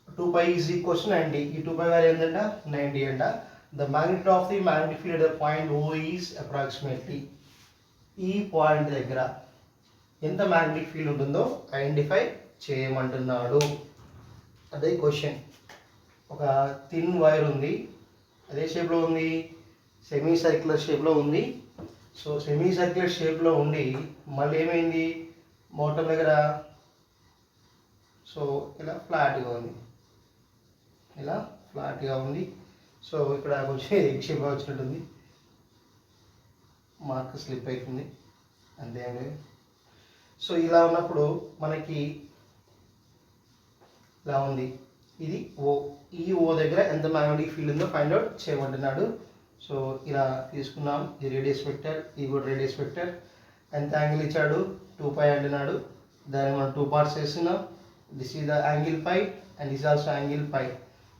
2π ఈజ్ ఈక్వల్స్ 90. ఈ 2π వాల్యూ ఏంటంట 90 అంట. The magnitude of the magnetic field at the point O is approximately. ఈ పాయింట్ దగ్గర ఎంత మ్యాగ్నెటిక్ ఫీల్డ్ ఉంటుందో ఐడెంటిఫై చేయమంటున్నాడు. అదే క్వశ్చన్. ఒక థిన్ వైర్ ఉంది, అదే షేప్లో ఉంది, సెమీ సర్క్యులర్ షేప్లో ఉంది. సో సెమీ సర్క్యులర్ షేప్లో ఉండి మళ్ళీ ఏమైంది, మోటార్ దగ్గర సో ఇలా ఫ్లాట్గా ఉంది, సో ఇక్కడ కొంచెం ఎగ్ షేప్గా వచ్చినట్టుంది, మార్క్ స్లిప్ అవుతుంది అంతే అండి. సో ఇలా ఉన్నప్పుడు మనకి ఇలా ఉంది, ఇది ఓ. ఈ ఓ దగ్గర ఎంత మ్యాగ్నెటిక్ ఫీల్డ్ ఉందో ఫైండ్ అవుట్ చేయమంటున్నాడు. సో ఇలా తీసుకున్నాం, ఇది రేడియస్ వెక్టర్, ఇది కూడా రేడియస్ వెక్టర్. ఎంత యాంగిల్ ఇచ్చాడు, 2π అంటున్నాడు. దాన్ని మనం 2 parts చేస్తున్నాం. This is the angle π and this also angle π.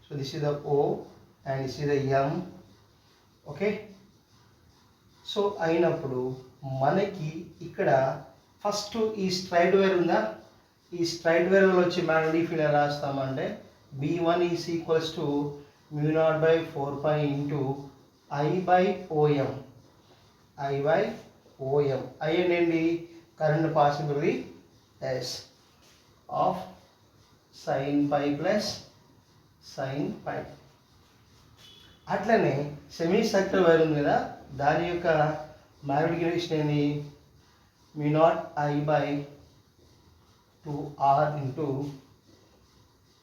So this is the O and this is the M. Okay. So అయినప్పుడు మనకి ఇక్కడ ఫస్ట్ ఈ స్ట్రైట్ వైర్ ఉందా, ఈ స్ట్రైట్ వైర్ వల్ల వచ్చి మ్యాగ్నెటిక్ ఫీల్డ్ ఎలా రాస్తామంటే B1 is equals to μ0/4π into I/OM. I/OM. I ఏంటి, current passing through the S of sin π plus sin π. అట్లనే సెమీ సర్క్యులర్ వైర్ ఉంది కదా, దాని యొక్క మ్యాగ్నెటిక్ డైరెక్షన్ ఏంది, μ0I/2R ఇంటూ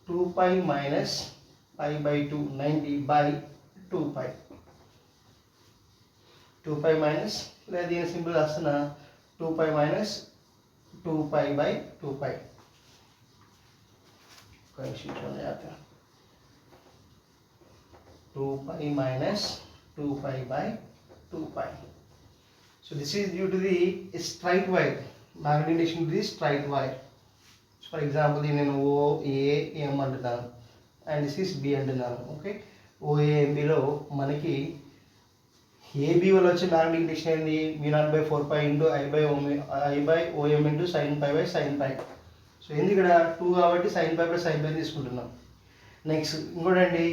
2π మైనస్ π/2 90/2π. 2π మైనస్ లేదా దీని సింపుల్ రాస్తున్నా 2π మైనస్ 2π/2π. కొంచెం 2π minus 2π/2π. So this is due to the straight wire, magnetic direction to the straight wire. So for example, in an OAM అంటున్నాను and this is B అంటున్నాను. Okay, OAMB లో మనకి AB వల్ల వచ్చే మ్యాగ్నెటిక్ డైరెక్షన్ ఏంది, μ0/4π into I/OM into sin π/sin π. So ఏంది ఇక్కడ 2 కాబట్టి sin π/sin π తీసుకుంటున్నాం. నెక్స్ట్ ఇంకోటండి,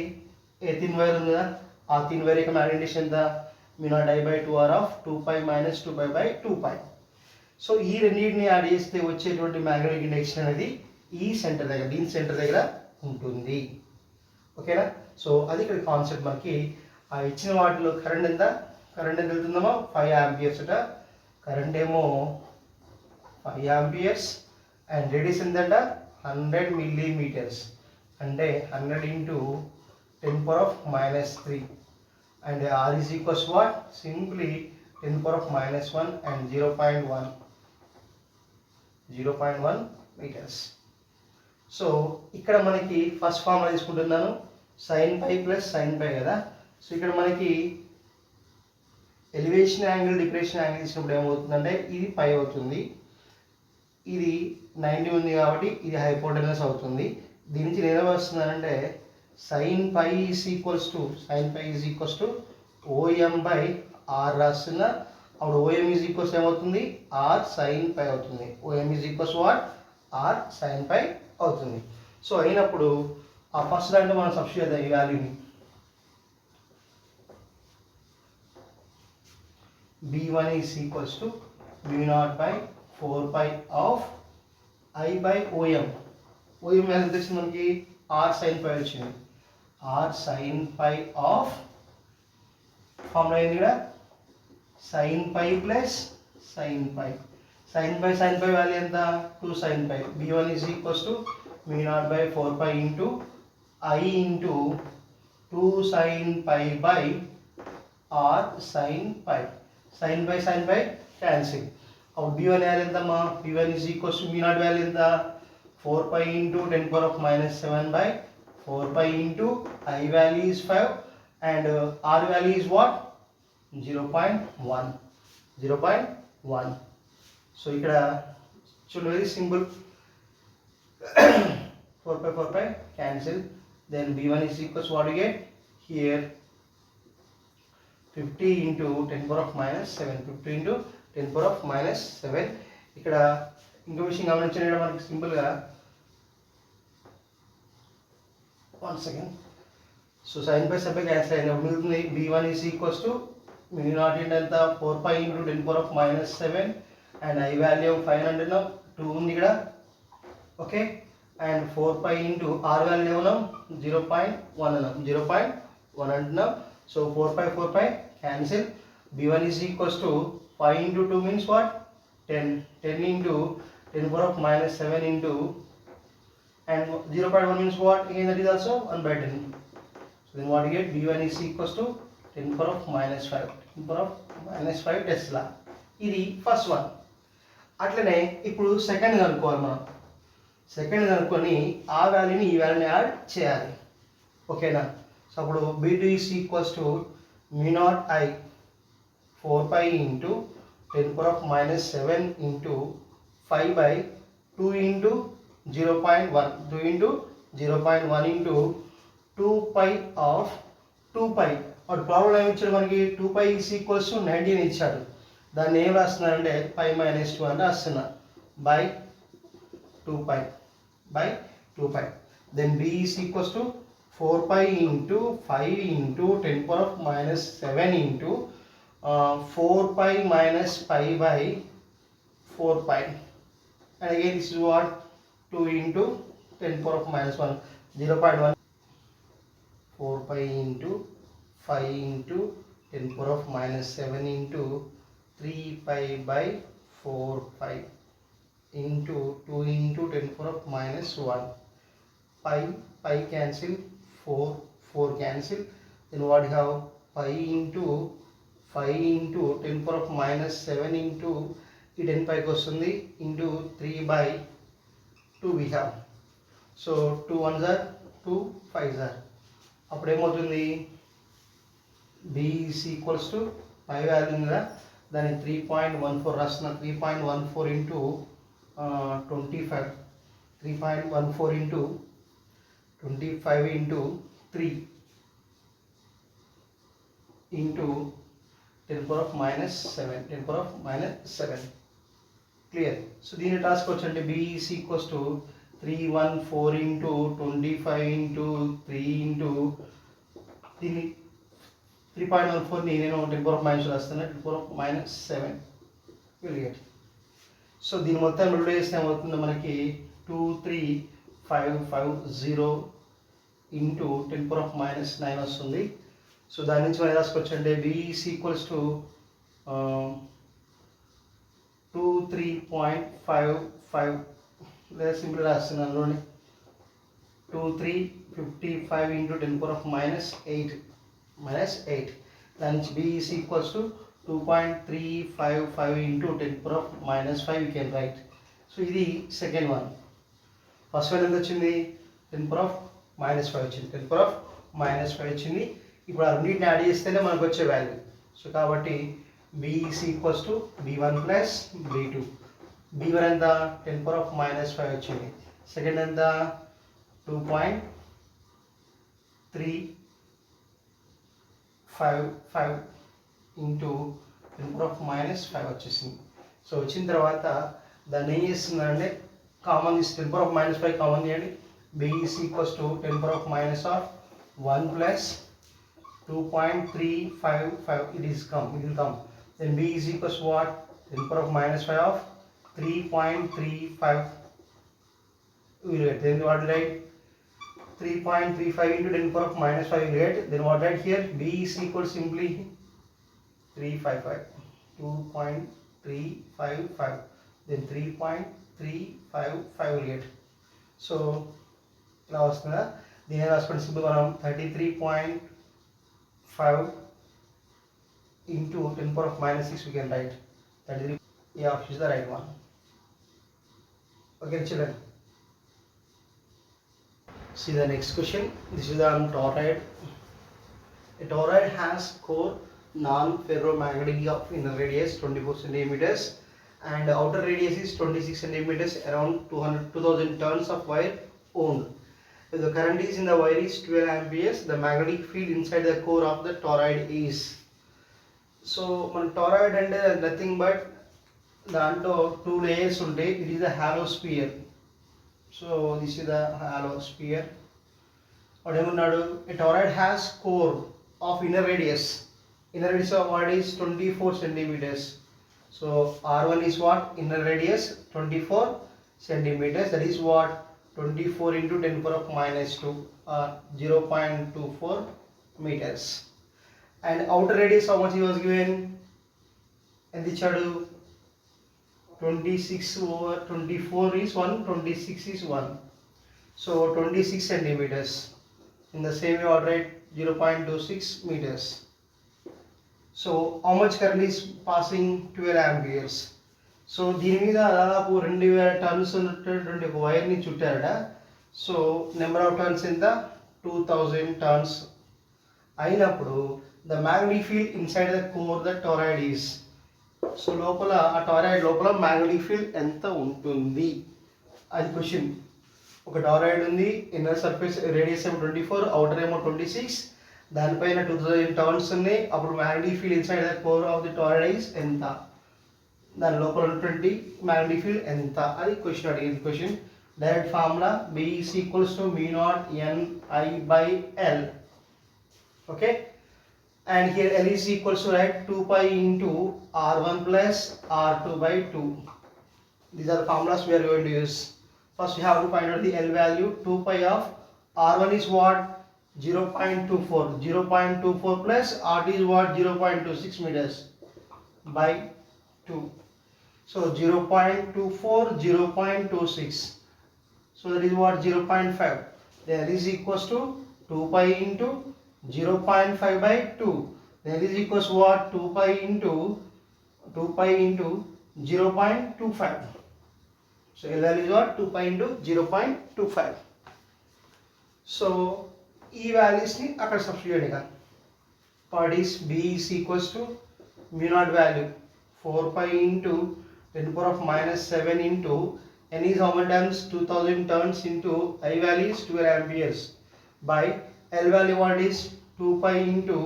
ఏ థిన్ వైర్ ఉంది కదా, ఆ థిన్ వైర్ యొక్క మ్యాగ్నెటిక్ డైరెక్షన్ ఎంత, μ0I/2R ఆఫ్ 2π మైనస్ 2π/2π. సో ఈ రెండింటిని యాడ్ చేస్తే వచ్చేటువంటి మ్యాగ్నెటిక్ డైరెక్షన్ అనేది ఈ సెంటర్ దగ్గర, దీని సెంటర్ దగ్గర ఉంటుంది. ఓకేనా. సో అది ఇక్కడ కాన్సెప్ట్. మనకి ఆ ఇచ్చిన వాటిలో కరెంట్ ఎంత వెళ్తుందమ్మా, 5 amperes అట. కరెంట్ ఏమో 5 amperes అండ్ రేడియస్ ఎంతంట 100 millimeters, అంటే 100 into 10⁻³ and R is equals to what, simply 10⁻⁻1 and 0.1 meters. So ఇక్కడ మనకి ఫస్ట్ ఫార్ములా తీసుకుంటున్నాను, sin π ప్లస్ sin π కదా. సో ఇక్కడ మనకి ఎలివేషన్ యాంగిల్ డిప్రెషన్ యాంగిల్ ఇచ్చినప్పుడు ఏమవుతుందంటే ఇది π అవుతుంది, ఇది 90 ఉంది కాబట్టి ఇది హైపోటెనస్ అవుతుంది. దీని నుంచి నేను వస్తున్నానంటే sin π is equals to OM/R రాస్తున్నా. అప్పుడు OM ఈజ్ ఈక్వల్స్ ఏమవుతుంది, R sin π అవుతుంది. OM is equals what, R sin π అవుతుంది. సో అయినప్పుడు ఆ ఫస్ట్ దాంట్లో మనం సబ్స్టిట్యూట్ చేద్దాం ఈ వాల్యూని. B1 is equals to μ0/4π of I/OM. OM value తెలిసింది మనకి, R sin π వచ్చింది. R sin π ఆఫ్ ఫార్ములా ఏంది ఇక్కడ, sin π plus sin π. sin π value ఎంత, 2 sin π. B1 is equals to μ0/4π into I into 2 sin π by R sin π. sin π cancel. అప్పుడు b1 value ఎంతమ్మా, b1 is equals to b0 value ఎంత, 4 pi into 10 power of minus 7 by 4 pi into I value is 5 and R value is what, 0.1. 0.1. So ఇక్కడ చూడండి very simple, 4 pi cancel, then b1 is equals what you get here, 50 into 10 power of minus 7, 50 into 10 power of minus 7. ఇక్కడ ఇంకో విషయం గమనించండి, మనకి సింపుల్గా one second. So sine pi sub cancel అయినప్పుడు మిగులుతుంది b1 is equals to μ0 into ఎంత, 4 pi into 10 power of minus 7 and I value 500 2 ఉంది ఇక్కడ, okay, and 4 pi into R value ఏమన్నాం 0.1 అన్నాం, 0.1 అంటున్నాం. So 4 pi cancel, b1 is equals to 5 into 2 means what, 10 into 10 power of minus 7 into and 0.1 means what, again that is also 1 by 10. So then what you get, b1 is equals to 10 power of minus 5, 10 power of minus 5 Tesla. ఇది first one. అట్లనే ఇప్పుడు second కనుక్కోవాలి మనం. Second కనుక్కొని ఆ వాల్యూని ఈ వాల్యూని యాడ్ చేయాలి, ఓకేనా. సో అప్పుడు b2 is equals to μ0 I 4 pi into 10 power of minus 7 into 5 by 2 into 0.1, 2 into 0.1 into 2 pi of 2 pi. వాడు ప్రాబ్లం ఏమి ఇచ్చాడు మనకి, 2 pi is equals to 19 ఇచ్చాడు, దాన్ని ఏం రాస్తున్నారంటే pi minus 2 అంటే రాస్తున్నా by 2 pi, by 2 pi. Then b is equals to 4 pi into 5 into 10 power of minus 7 into 4 pi minus pi by 4 pi. And again this is what, 2 into 10 power of minus 1, 0.1. 4 pi into 5 into 10 power of minus 7 into 3 pi by 4 pi into 2 into 10 power of minus 1. Pi cancel, 4 cancel, then what you have, pi into 5 into 10 power of minus 7 into ఈ 10 పైకి వస్తుంది into 3 by 2 we have. So 2 1s are 2 5s are, అప్పుడు ఏమవుతుంది, b is equals to pi value కదా దాన్ని 3.14 రాస్తున్నా, 3.14 into 25, 3.14 into 25 into 3 into 10 power of minus 7, 10 power of minus 7. Clear. So దీన్ని రాసుకోవచ్చు అంటే b is equals to 314 into 25 into 3 into దీన్ని 3.14 నేను 10 power of minus రాస్తున్నా, 10 power of minus 7 will get. So దీని మొత్తం రెండు చేస్తే ఏమవుతుందో మనకి 23550 into 10 power of minus 9 వస్తుంది. సో దాని నుంచి మనం రాసుకోవచ్చు అంటే b is equals to 23.55 లేదా సింపుల్ రాస్తున్నాను, 2355 into 10 power of minus 8 దాని నుంచి b is equals to 2.355 into 10 power of minus 5 you can write. So ఇది సెకండ్ వన్. ఫస్ట్ వన్ ఎంత వచ్చింది, 10 power of minus 5 వచ్చింది, 10 power of minus 5 వచ్చింది. ఇప్పుడు ఆ రెండింటిని యాడ్ చేస్తేనే మనకు వచ్చే వాల్యూ. సో కాబట్టి b is equals to b1 plus b2. b1 ఎంత 10 power of minus 5 వచ్చింది, సెకండ్ ఎంత 2.355 into 10 power of minus 5 వచ్చేసింది. సో వచ్చిన తర్వాత దాన్ని ఏం చేస్తున్నారంటే కామన్ తీసి 10 power of minus 5 కామన్ చేయండి, b is equals to 10 power of minus of 1 plus 2.355, it will come. Then b is equals to what, 10 power of minus 5 of 3.35 will get. Then what will write, 3.35 into 10 power of minus 5 will get. Then what write here, b is equal simply 355, 2.355, then 3.355 will get. So ఇలా వస్తుందా, దీని రాసుకుంటే simple మనం 33.5 into 10 power of minus 6 we can write 33 A option is the right one. Okay, children. See the next question. This is on toroid. A toroid has core non-ferromagnetic of inner radius 24 centimeters and outer radius is 26 centimeters, around 2000 turns of wire wound. If the current is in the wire is 12 amperes, the magnetic field inside the core of the toroid is. So, toroid and nothing but the two layers unday. It is a hollow sphere. So, this is the hollow sphere. A toroid has core of inner radius. Inner radius of what is 24 centimeters. So R1 is what? Inner radius 24 centimeters. That is what? 24 into 10 power of minus 2 or 0.24 meters. And outer radius how much he was given? And the chadu 26 over 24 is 1, 26 is 1. So 26 centimeters. In the same way, I'll write 0.26 meters. So how much current is passing? 12 amperes. So దీని మీద దాదాపు 2000 turns ఉన్నటువంటి ఒక wire ని చుట్టారట. So number of turns ఎంత? 2000 turns అయినప్పుడు the magnetic field inside the core the toroid is. So లోపల ఆ toroid లోపల magnetic field ఎంత ఉంటుంది అది క్వశ్చన్. ఒక toroid ఉంది, ఇన్నర్ సర్ఫేస్ రేడియస్ ఏమో 24, అవుటర్ ఏమో 26, దానిపైన 2000 టర్న్స్ ఉన్నాయి. అప్పుడు magnetic field inside the core of the toroid is ఎంత, దాని లోపల ఉన్నటువంటి మ్యాగ్నెటిక్ ఫీల్డ్ ఎంత అది క్వశ్చన్ అడిగింది. Question direct formula B is equals to mu naught Ni by L. Okay, and here L is equals to, right, 2 pi into R1 plus R2 by 2. These are the formulas we are going to use. First we have to find out the L value. 2 pi of R1 is what? 0.24. 0.24 plus R2 is what? 0.26 meters by 2. So 0.24, 0.26. So that is what? 0.5. Then L is equals to 2 pi into 0.5 by 2. Then L is equals to what? 2 pi into 0.25. So L value is what? 2 pi into 0.25. So E values ni akkada substitute cheyanga. Part is B is equals to mu naught value 4 pi into 10 power of minus 7 into N is how many times? 2000 turns into I value is 12 amperes by L value what is 2 pi into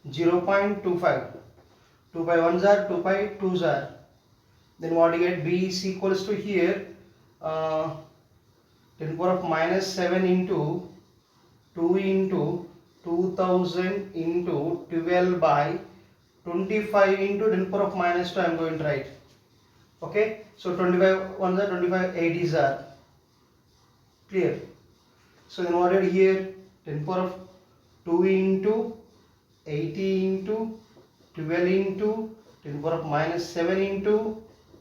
0.25. 2 pi 1s are 2 pi 2s are. Then what you get? B is equals to here 10 power of minus 7 into 2 into 2000 into 12 by 25 into 10 power of minus 2 I am going to write. Okay, so 25 1s are 25, 80s are. Clear? So then what did here? 10 power of 2 into 80 into 12 into 10 power of minus 7 into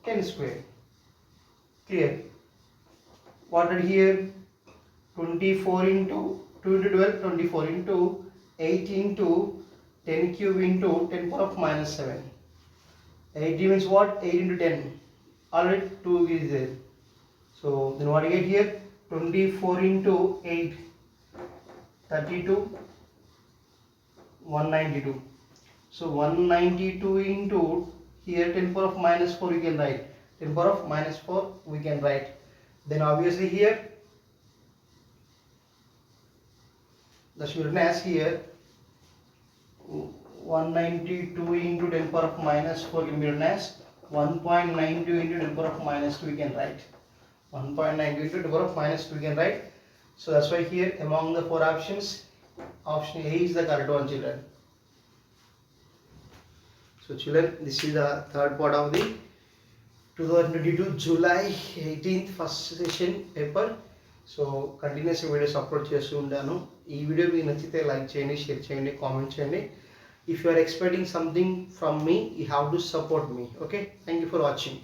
10 square. Clear? What did here? 24 into 2 into 12, 24 into 8 into 10 cube into 10 power of minus 7. 80 means what? 8 into 10. Already 2 is there. So then what do you get here? 24 into 8, 32, 192. So 192 into here 10 power of minus 4 we can write. 10 power of minus 4 we can write. Then obviously here the student has here 192 into 10 power of minus 4 can be written as 1.92 into 10 power of minus 2 we can write. 1.92 into 10 power of minus 2 we can write. So that's why here among the four options, option A is the correct one, children. So children, this is the third part of the 2022 July 18th first session paper. So continuous videos upload చేస్తూ ఉంటాను. ఈ video మీకు నచ్చితే like చేయండి, share చేయండి, comment చేయండి. If you are expecting something from me, you have to support me. Okay, thank you for watching.